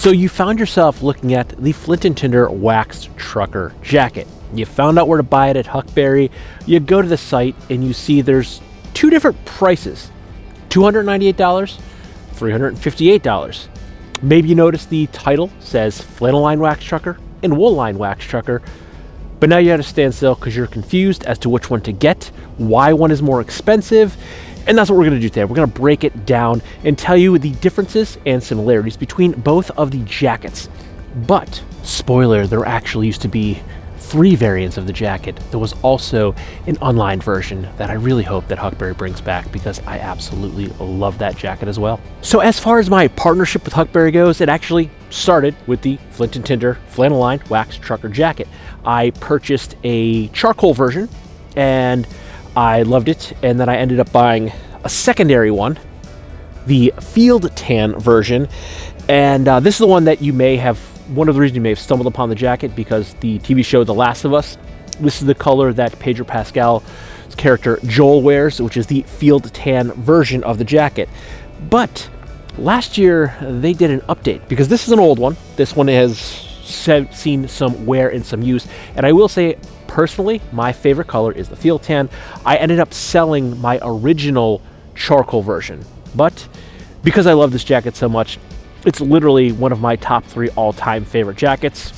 So you found yourself looking at the Flint and Tinder Wax Trucker Jacket. You found out where to buy it at Huckberry. You go to the site and you see there's two different prices, $298, $358. Maybe you noticed the title says Flannel Line Wax Trucker and Wool Line Wax Trucker, but now you're at a standstill because you're confused as to which one to get, why one is more expensive, and that's what we're going to do today. We're going to break it down and tell you the differences and similarities between both of the jackets. But, spoiler, there actually used to be 3 variants of the jacket. There was also an online version that I really hope that Huckberry brings back because I absolutely love that jacket as well. So as far as my partnership with Huckberry goes, it actually started with the Flint and Tinder Flannel Line Wax Trucker Jacket. I purchased a charcoal version and I loved it, and then I ended up buying a secondary one, the field tan version, and this is the one that you may have, one of the reasons you may have stumbled upon the jacket because the TV show The Last of Us, this is the color that Pedro Pascal's character Joel wears, which is the field tan version of the jacket. But last year they did an update because this is an old one. This one has seen some wear and some use, and I will say personally my favorite color is the field tan. I ended up selling my original charcoal version, but because I love this jacket so much, it's literally one of my top 3 all-time favorite jackets.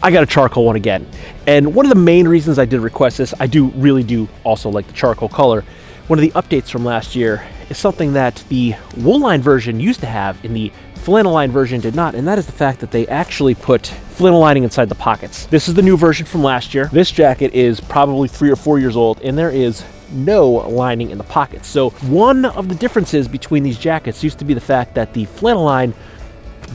I got a charcoal one again. And one of the main reasons I did request this, I really do also like the charcoal color. One of the updates from last year is something that the wool line version used to have and the flannel line version did not, and that is the fact that they actually put flannel lining inside the pockets. This is the new version from last year. This jacket is probably 3 or 4 years old, and there is no lining in the pockets. So one of the differences between these jackets used to be the fact that the flannel line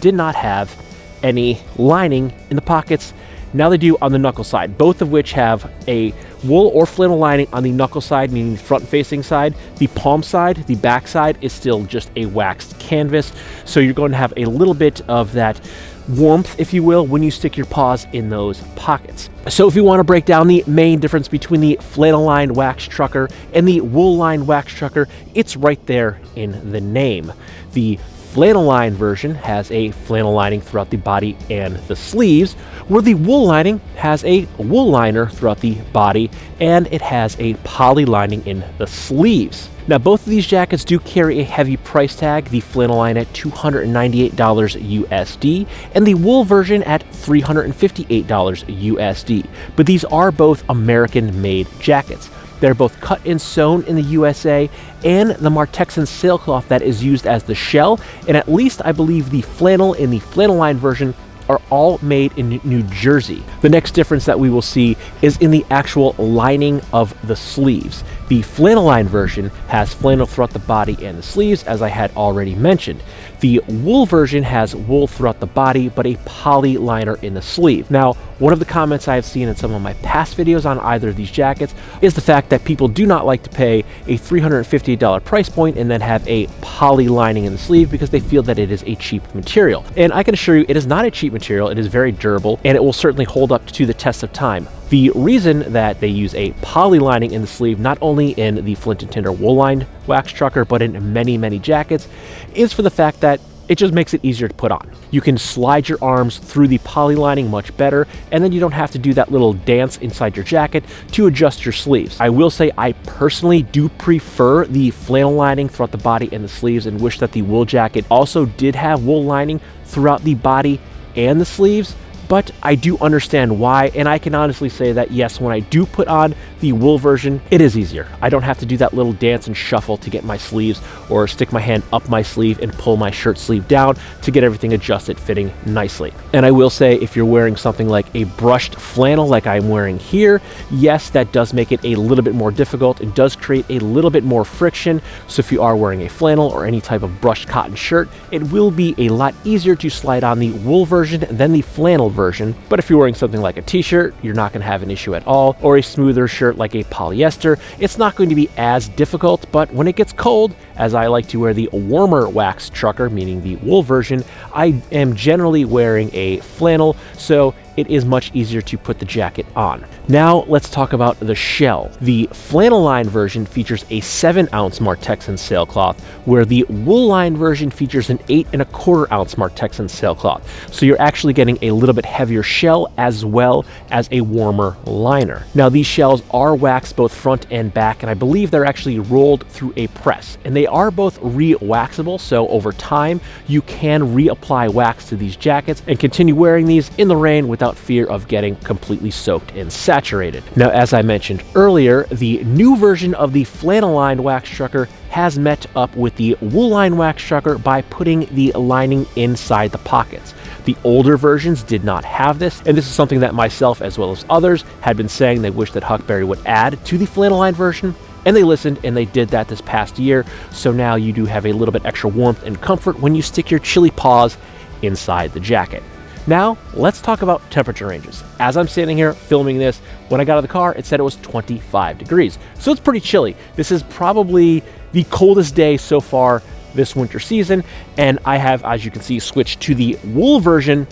did not have any lining in the pockets. Now they do on the knuckle side, both of which have a wool or flannel lining on the knuckle side, meaning the front facing side. The palm side, the back side, is still just a waxed canvas. So you're going to have a little bit of that warmth, if you will, when you stick your paws in those pockets. So if you want to break down the main difference between the flannel line wax trucker and the wool line wax trucker, it's right there in the name. The flannel line version has a flannel lining throughout the body and the sleeves, where the wool lining has a wool liner throughout the body and it has a poly lining in the sleeves. Now both of these jackets do carry a heavy price tag, the flannel line at $298 USD and the wool version at $358 USD. But these are both American-made jackets. They're both cut and sewn in the USA, and the Martexan sailcloth that is used as the shell, and at least I believe the flannel in the flannel line version are all made in New Jersey. The next difference that we will see is in the actual lining of the sleeves. The flannel line version has flannel throughout the body and the sleeves, as I had already mentioned. The wool version has wool throughout the body, but a poly liner in the sleeve. Now, one of the comments I have seen in some of my past videos on either of these jackets is the fact that people do not like to pay a $350 price point and then have a poly lining in the sleeve because they feel that it is a cheap material. And I can assure you, it is not a cheap material. It is very durable, and it will certainly hold up to the test of time. The reason that they use a poly lining in the sleeve, not only in the Flint and Tinder wool line wax trucker, but in many, many jackets, is for the fact that it just makes it easier to put on. You can slide your arms through the poly lining much better, and then you don't have to do that little dance inside your jacket to adjust your sleeves. I will say I personally do prefer the flannel lining throughout the body and the sleeves, and wish that the wool jacket also did have wool lining throughout the body and the sleeves. But I do understand why, and I can honestly say that yes, when I do put on the wool version, it is easier. I don't have to do that little dance and shuffle to get my sleeves, or stick my hand up my sleeve and pull my shirt sleeve down to get everything adjusted, fitting nicely. And I will say, if you're wearing something like a brushed flannel like I'm wearing here, yes, that does make it a little bit more difficult. It does create a little bit more friction. So if you are wearing a flannel or any type of brushed cotton shirt, it will be a lot easier to slide on the wool version than the flannel version. But if you're wearing something like a t-shirt, you're not going to have an issue at all, or a smoother shirt like a polyester, it's not going to be as difficult. But when it gets cold, as I like to wear the warmer wax trucker, meaning the wool version, I am generally wearing a flannel, so it is much easier to put the jacket on. Now let's talk about the shell. The flannel line version features a 7-ounce Martexan sailcloth, where the wool line version features an 8¼ ounce Martexan sailcloth. So you're actually getting a little bit heavier shell as well as a warmer liner. Now these shells are waxed both front and back, and I believe they're actually rolled through a press, and they are both re-waxable, so over time you can reapply wax to these jackets and continue wearing these in the rain without fear of getting completely soaked and saturated. Now, as I mentioned earlier, the new version of the flannel lined wax trucker has met up with the wool line wax trucker by putting the lining inside the pockets. The older versions did not have this, and this is something that myself as well as others had been saying they wish that Huckberry would add to the flannel line version, and they listened and they did that this past year. So now you do have a little bit extra warmth and comfort when you stick your chilly paws inside the jacket. Now, let's talk about temperature ranges. As I'm standing here filming this, when I got out of the car, it said it was 25 degrees. So it's pretty chilly. This is probably the coldest day so far this winter season, and I have, as you can see, switched to the wool version,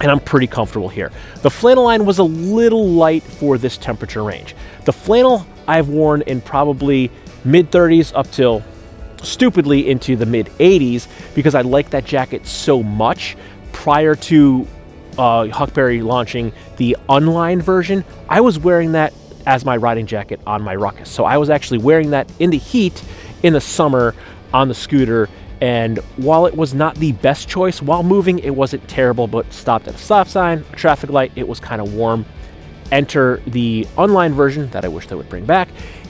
and I'm pretty comfortable here. The flannel line was a little light for this temperature range. The flannel I've worn in probably mid-30s up till stupidly into the mid-80s because I like that jacket so much. Prior to Huckberry launching the unlined version, I was wearing that as my riding jacket on my Ruckus. So I was actually wearing that in the heat in the summer on the scooter, and while it was not the best choice while moving, it wasn't terrible, but stopped at a stop sign, a traffic light, it was kind of warm. Enter the unlined version that I wish they would bring back.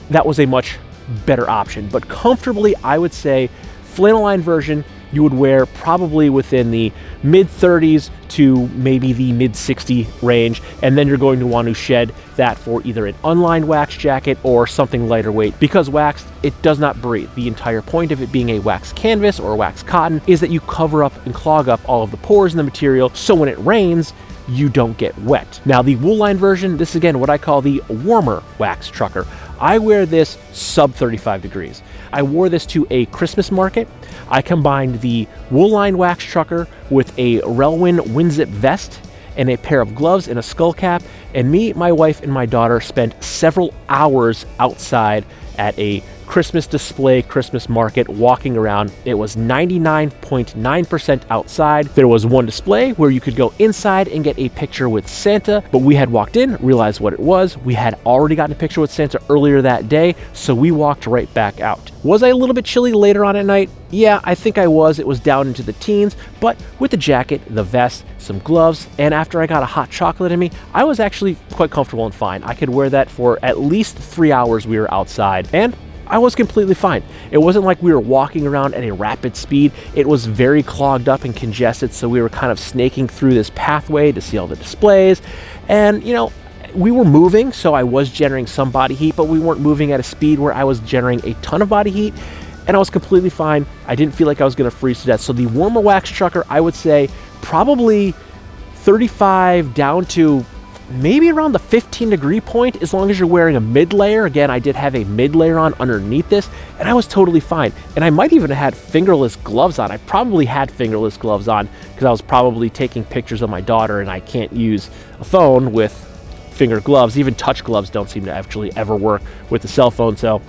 That was a much better option, but comfortably I would say flannel line version you would wear probably within the mid-30s to maybe the mid-60 range, and then you're going to want to shed that for either an unlined wax jacket or something lighter weight, because wax, it does not breathe. The entire point of it being a wax canvas or wax cotton is that you cover up and clog up all of the pores in the material, so when it rains, you don't get wet. Now the wool line version, this is again what I call the warmer wax trucker. I wear this sub 35 degrees. I wore this to a Christmas market. I combined the wool line wax trucker with a Relwyn Winzip vest and a pair of gloves and a skull cap, and me, my wife, and my daughter spent several hours outside at a Christmas display, Christmas market, walking around. It was 99.9% outside. There was one display where you could go inside and get a picture with Santa, but we had walked in, realized what it was. We had already gotten a picture with Santa earlier that day, so we walked right back out. Was I a little bit chilly later on at night? Yeah, I think I was. It was down into the teens, but with the jacket, the vest, some gloves, and after I got a hot chocolate in me, I was actually quite comfortable and fine. I could wear that for at least 3 hours we were outside, and I was completely fine. It wasn't like we were walking around at a rapid speed. It was very clogged up and congested, so we were kind of snaking through this pathway to see all the displays. And, you know, we were moving, so I was generating some body heat, but we weren't moving at a speed where I was generating a ton of body heat, and I was completely fine. I didn't feel like I was gonna freeze to death. So the warmer wax trucker, I would say probably 35 down to maybe around the 15 degree point, as long as you're wearing a mid layer. Again, I did have a mid layer on underneath this, and I was totally fine. And I might even have had fingerless gloves on. I probably had fingerless gloves on because I was probably taking pictures of my daughter, and I can't use a phone with finger gloves. Even touch gloves don't seem to actually ever work with the cell phone. So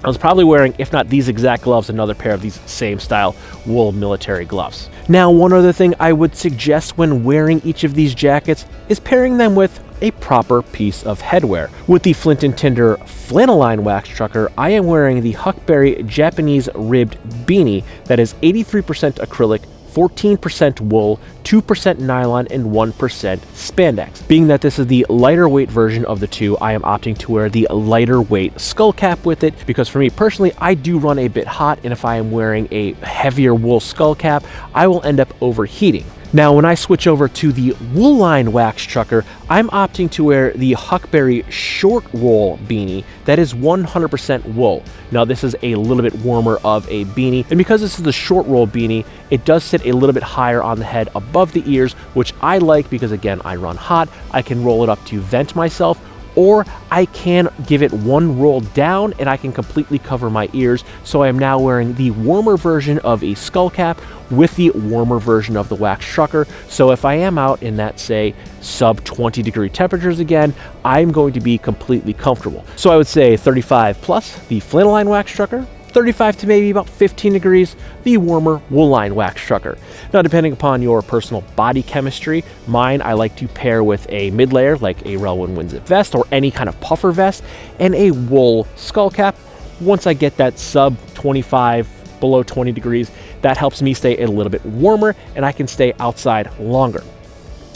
I was probably wearing, if not these exact gloves, another pair of these same style wool military gloves. Now, one other thing I would suggest when wearing each of these jackets is pairing them with a proper piece of headwear. With the Flint and Tinder Flannel line wax trucker, I am wearing the Huckberry Japanese ribbed beanie that is 83% acrylic, 14% wool, 2% nylon, and 1% spandex. Being that this is the lighter weight version of the two, I am opting to wear the lighter weight skull cap with it, because for me personally, I do run a bit hot, and if I am wearing a heavier wool skull cap, I will end up overheating. Now, when I switch over to the wool line wax trucker, I'm opting to wear the Huckberry short roll beanie that is 100% wool. Now, this is a little bit warmer of a beanie, and because this is the short roll beanie, it does sit a little bit higher on the head above the ears, which I like because, again, I run hot. I can roll it up to vent myself, or I can give it one roll down and I can completely cover my ears. So I am now wearing the warmer version of a skull cap with the warmer version of the wax trucker. So if I am out in that, say, sub 20 degree temperatures again, I'm going to be completely comfortable. So I would say 35 plus the flannel line wax trucker, 35 to maybe about 15 degrees, the warmer wool line wax trucker. Now, depending upon your personal body chemistry, mine I like to pair with a mid layer like a Relwyn Winzip vest or any kind of puffer vest and a wool skull cap. Once I get that sub 25, below 20 degrees, that helps me stay a little bit warmer and I can stay outside longer.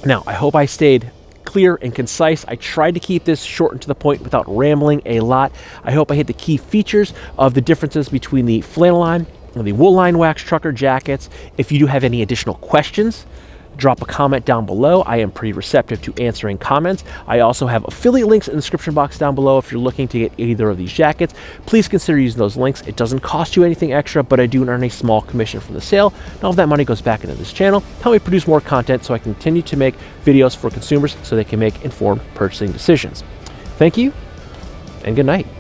Now, I hope I stayed clear and concise. I tried to keep this short and to the point without rambling a lot. I hope I hit the key features of the differences between the flannel line and the wool line wax trucker jackets. If you do have any additional questions, drop a comment down below. I am pretty receptive to answering comments. I also have affiliate links in the description box down below. If you're looking to get either of these jackets, please consider using those links. It doesn't cost you anything extra, but I do earn a small commission from the sale. And all of that money goes back into this channel, help me produce more content so I can continue to make videos for consumers so they can make informed purchasing decisions. Thank you, and good night.